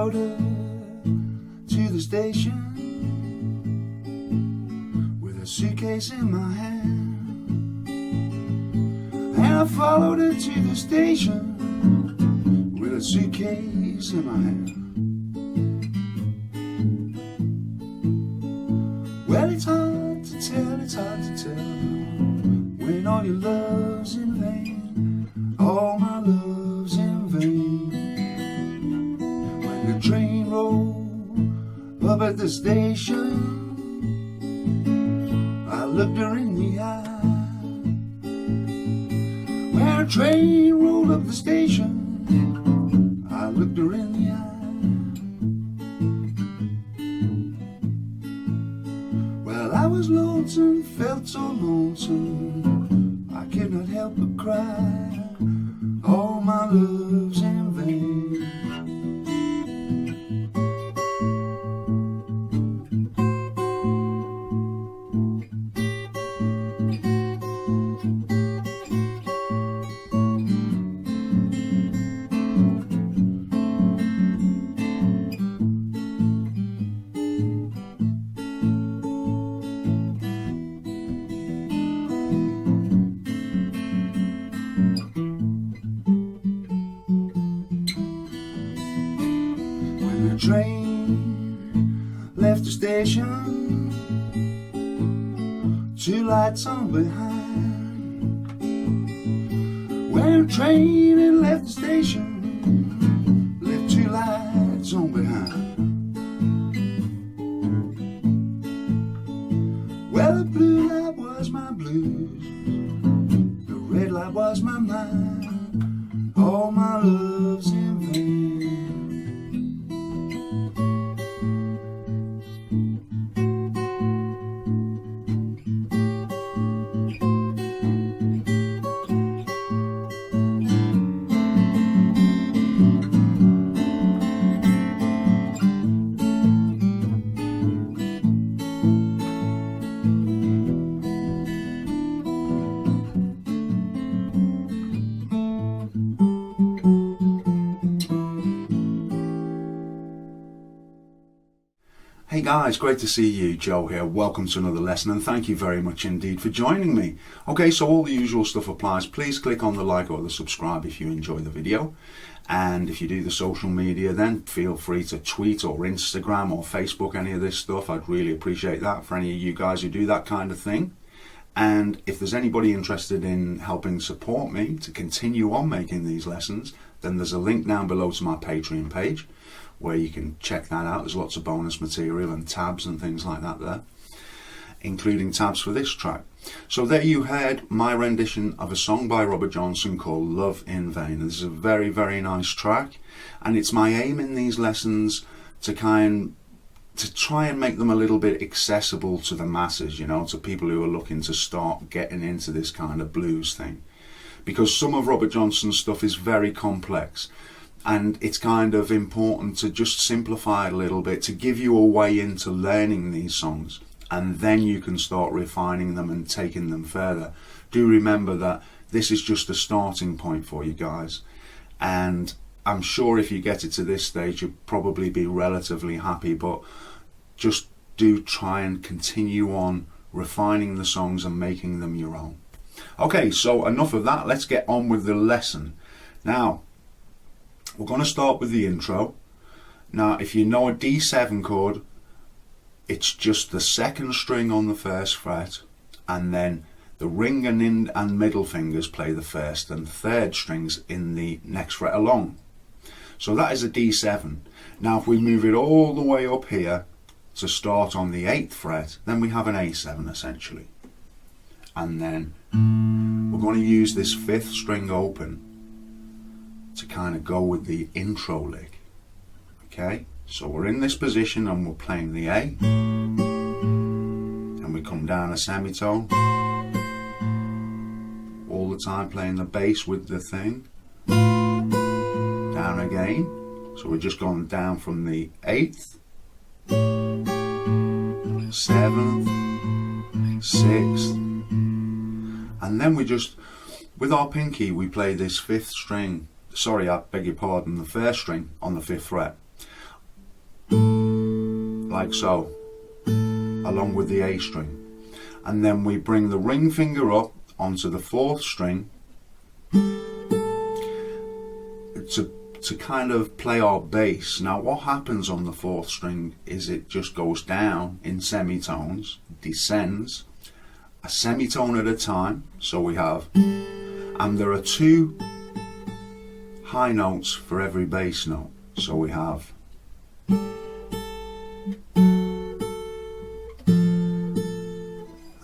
followed her to the station with a suitcase in my hand. And I followed her to the station with a suitcase in my hand. Well, it's hard to tell when all your love's in vain, all my love's in vain. When the train rolled up at the station, I looked her in the eye. When the train rolled up the station, I looked her in the eye. Well, I was lonesome, felt so lonesome, I could not help but cry. All my love's in vain. The train left the station, two lights on behind. When the train had left the station, left two lights on behind. Well, the blue light was my blues, the red light was my mind. All my love's in vain. Hey guys, great to see you. Joe here. Welcome to another lesson and thank you very much indeed for joining me. Okay, so all the usual stuff applies. Please click on the like or the subscribe if you enjoy the video. And if you do the social media, then feel free to tweet or Instagram or Facebook any of this stuff. I'd really appreciate that for any of you guys who do that kind of thing. And if there's anybody interested in helping support me to continue on making these lessons, then there's a link down below to my Patreon page where you can check that out. There's lots of bonus material and tabs and things like that there, including tabs for this track. So there you heard my rendition of a song by Robert Johnson called Love in Vain. This is a very, very nice track, and it's my aim in these lessons to try and make them a little bit accessible to the masses, you know, to people who are looking to start getting into this kind of blues thing. Because some of Robert Johnson's stuff is very complex, and it's kind of important to just simplify it a little bit to give you a way into learning these songs, and then you can start refining them and taking them further. Do remember that this is just a starting point for you guys, and I'm sure if you get it to this stage you'll probably be relatively happy, but just do try and continue on refining the songs and making them your own. Okay, so enough of that, let's get on with the lesson. Now, we're going to start with the intro. Now, if you know a D7 chord, it's just the second string on the first fret, and then the ring and middle fingers play the first and third strings in the next fret along. So that is a D7. Now, if we move it all the way up here to start on the 8th fret, then we have an A7 essentially. And then we're going to use this 5th string open to kind of go with the intro lick. Okay, so we're in this position and we're playing the A, and we come down a semitone, all the time playing the bass with the thing, down again, so we're just going down from the 8th, 7th, 6th, and then we just, with our pinky, we play this 5th string. Sorry, I beg your pardon, the 1st string on the 5th fret. like so, along with the A string. And then we bring the ring finger up onto the 4th string to kind of play our bass. Now what happens on the 4th string is it just goes down in semitones, descends a semitone at a time. So we have, and there are 2 high notes for every bass note. So we have,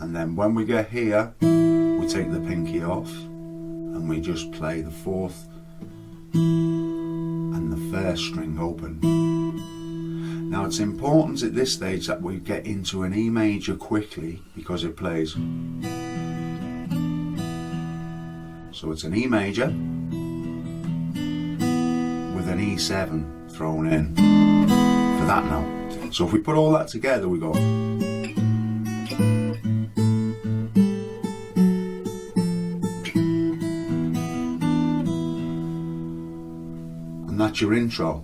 and then when we get here, we take the pinky off and we just play the 4th and the 1st string open. Now it's important at this stage that we get into an E major quickly, because it plays. So it's an E major with an E7 thrown in for that note. So if we put all that together, we go. And that's your intro.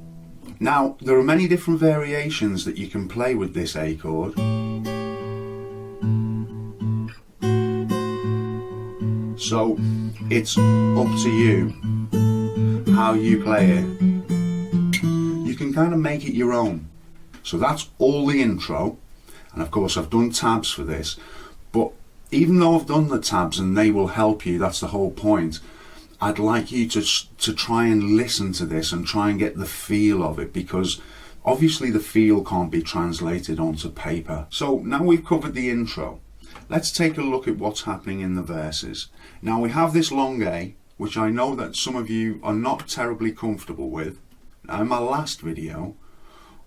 Now, there are many different variations that you can play with this A chord. So, it's up to you how you play it. You can kind of make it your own. So that's all the intro. And of course, I've done tabs for this. But even though I've done the tabs and they will help you, that's the whole point, I'd like you to try and listen to this and try and get the feel of it, because obviously the feel can't be translated onto paper. So now we've covered the intro, let's take a look at what's happening in the verses. Now we have this long A, which I know that some of you are not terribly comfortable with. Now in my last video,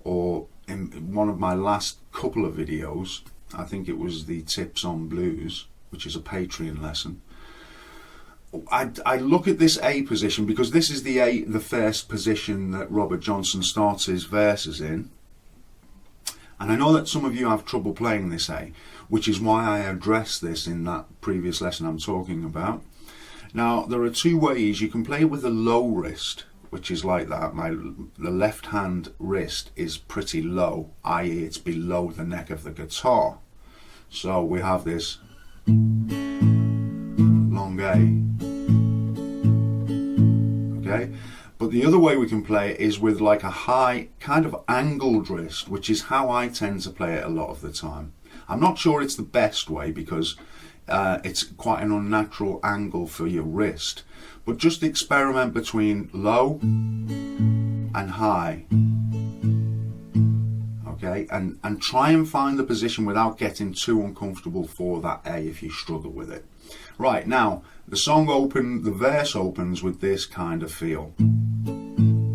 or in one of my last couple of videos, I think it was the Tips on Blues, which is a Patreon lesson, I look at this A position because this is the first position that Robert Johnson starts his verses in. And I know that some of you have trouble playing this A, which is why I addressed this in that previous lesson I'm talking about. Now, there are 2 ways. You can play with the low wrist, which is like that. The left hand wrist is pretty low, i.e. it's below the neck of the guitar. So we have this long A. Okay, but the other way we can play it is with like a high kind of angled wrist, which is how I tend to play it a lot of the time. I'm not sure it's the best way because it's quite an unnatural angle for your wrist, but just experiment between low and high. Okay, and try and find the position without getting too uncomfortable for that A if you struggle with it. Right, now the verse opens with this kind of feel.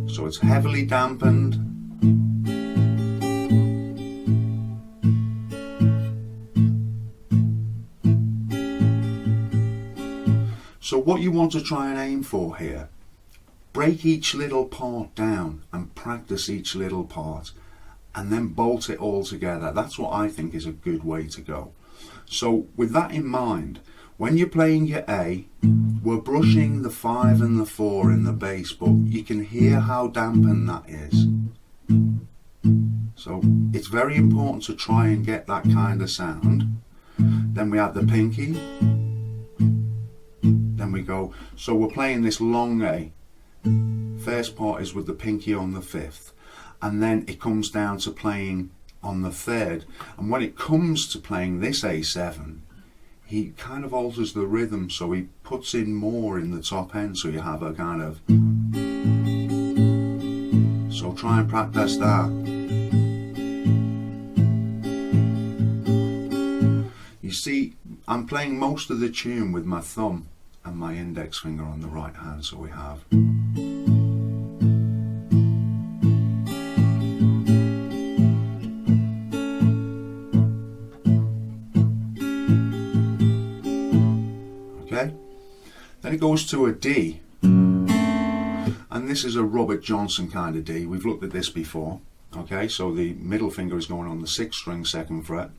So it's heavily dampened. So what you want to try and aim for here, break each little part down and practice each little part, and then bolt it all together. That's what I think is a good way to go. So with that in mind, when you're playing your A, we're brushing the 5 and the 4 in the bass, but you can hear how dampened that is. So it's very important to try and get that kind of sound. Then we have the pinky. Then we go, so we're playing this long A. First part is with the pinky on the 5th. And then it comes down to playing on the 3rd. And when it comes to playing this A7, he kind of alters the rhythm, so he puts in more in the top end, so you have a kind of. So try and practice that. You see, I'm playing most of the tune with my thumb and my index finger on the right hand, so we have. Then it goes to a D, and this is a Robert Johnson kind of D. We've looked at this before. Okay, so the middle finger is going on the 6th string, 2nd fret,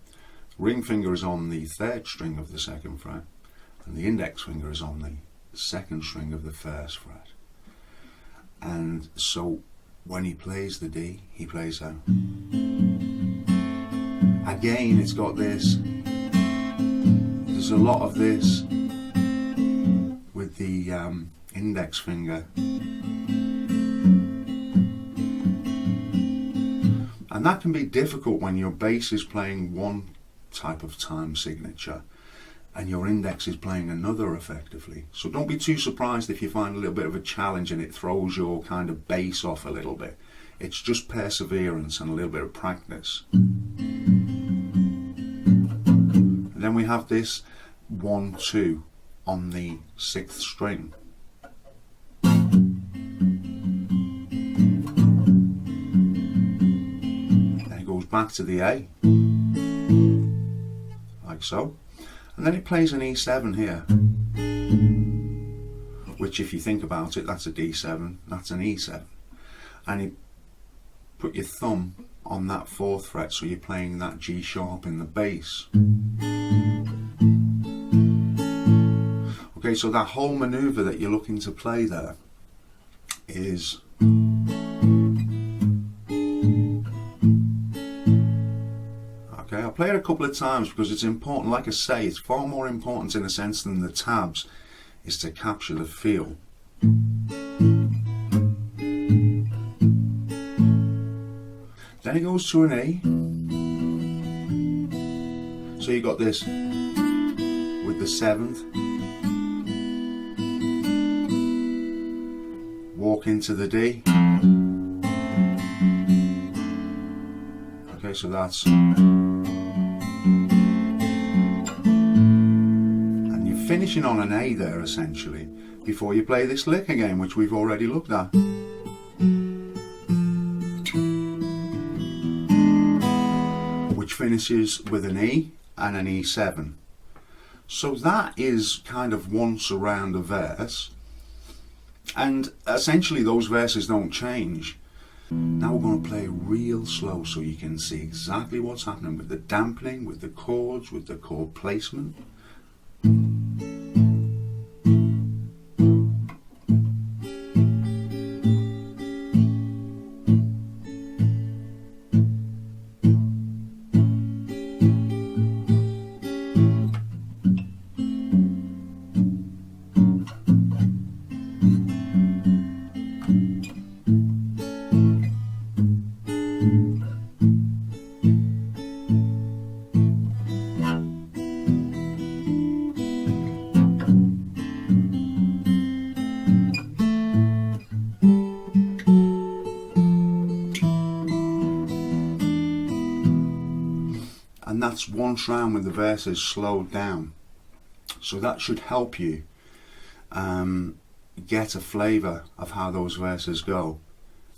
ring finger is on the 3rd string of the 2nd fret, and the index finger is on the 2nd string of the 1st fret. And so when he plays the D, he plays a. Again, it's got this. There's a lot of this with the index finger. And that can be difficult when your bass is playing one type of time signature and your index is playing another effectively. So don't be too surprised if you find a little bit of a challenge and it throws your kind of bass off a little bit. It's just perseverance and a little bit of practice. And then we have this 1-2 on the 6th string. Then it goes back to the A, like so. And then it plays an E7 here, which if you think about it, that's a D7, that's an E7. And you put your thumb on that 4th fret, so you're playing that G sharp in the bass. Okay, so that whole maneuver that you're looking to play there is okay, I'll play it a couple of times because it's important. Like I say, it's far more important in a sense than the tabs, is to capture the feel. Then it goes to an A. So you got this with the 7th. Walk into the D. Okay, so that's, and you're finishing on an A there essentially before you play this lick again, which we've already looked at. Which finishes with an E and an E7. So that is kind of once around a verse. And essentially those verses don't change. Now we're going to play real slow so you can see exactly what's happening with the dampening, with the chords, with the chord placement. And that's once round when the verse is slowed down. So that should help you get a flavour of how those verses go.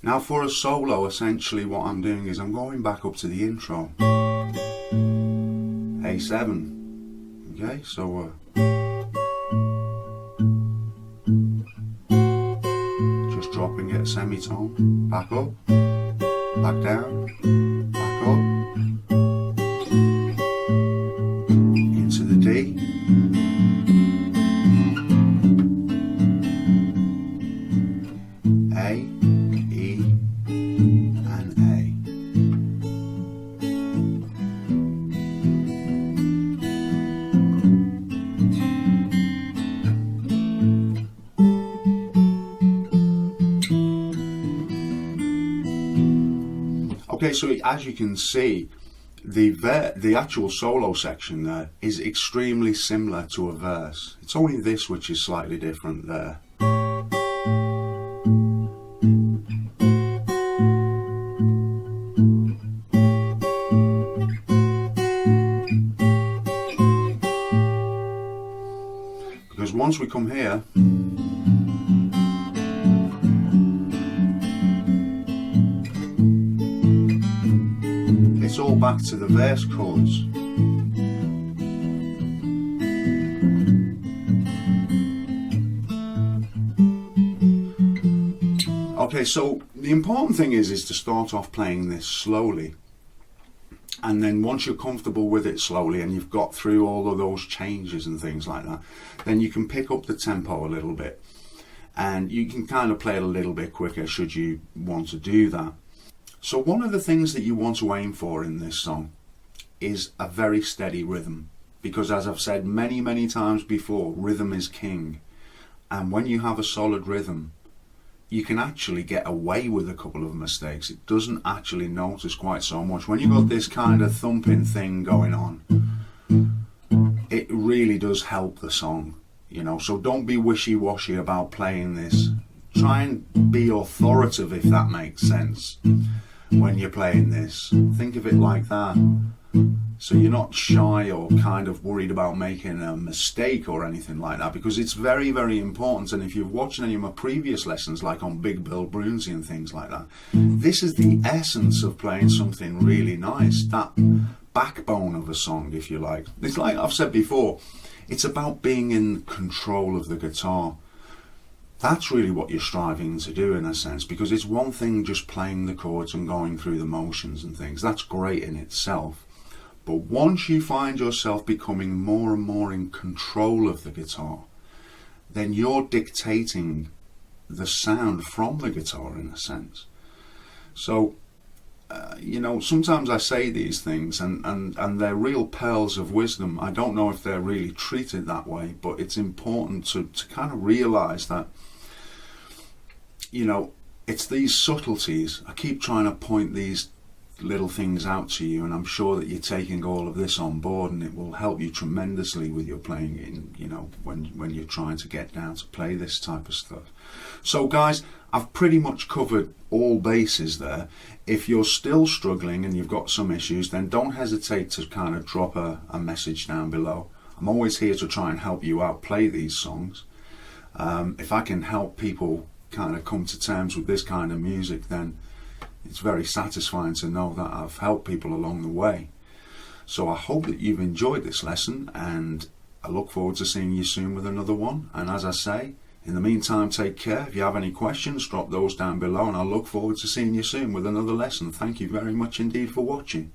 Now for a solo, essentially what I'm doing is I'm going back up to the intro. A7. Okay, so just dropping it a semitone, back up, back down, back up, into the D, A, E, and A. Okay, so as you can see, the actual solo section there is extremely similar to a verse. It's only this which is slightly different there. Because once we come here, it's all back to the verse chords. Okay, so the important thing is to start off playing this slowly, and then once you're comfortable with it slowly and you've got through all of those changes and things like that, then you can pick up the tempo a little bit and you can kind of play it a little bit quicker should you want to do that. So one of the things that you want to aim for in this song is a very steady rhythm, because as I've said many times before, rhythm is king. And when you have a solid rhythm, you can actually get away with a couple of mistakes. It doesn't actually notice quite so much. When you've got this kind of thumping thing going on, it really does help the song, you know. So don't be wishy-washy about playing this. Try and be authoritative, if that makes sense, when you're playing this. Think of it like that. So you're not shy or kind of worried about making a mistake or anything like that, because it's very important. And if you've watched any of my previous lessons, like on Big Bill Brunsey and things like that, this is the essence of playing something really nice, that backbone of a song, if you like. It's like I've said before, it's about being in control of the guitar. That's really what you're striving to do, in a sense, because it's one thing just playing the chords and going through the motions and things. That's great in itself. But once you find yourself becoming more and more in control of the guitar, then you're dictating the sound from the guitar, in a sense. So, you know, sometimes I say these things and they're real pearls of wisdom. I don't know if they're really treated that way, but it's important to kind of realise that, you know, it's these subtleties. I keep trying to point these little things out to you, and I'm sure that you're taking all of this on board, and it will help you tremendously with your playing, in, you know, when you're trying to get down to play this type of stuff. So guys, I've pretty much covered all bases there. If you're still struggling and you've got some issues, then don't hesitate to kind of drop a message down below. I'm always here to try and help you out play these songs. If I can help people kind of come to terms with this kind of music, then it's very satisfying to know that I've helped people along the way. So I hope that you've enjoyed this lesson, and I look forward to seeing you soon with another one. And as I say, in the meantime, take care. If you have any questions, drop those down below, and I look forward to seeing you soon with another lesson. Thank you very much indeed for watching.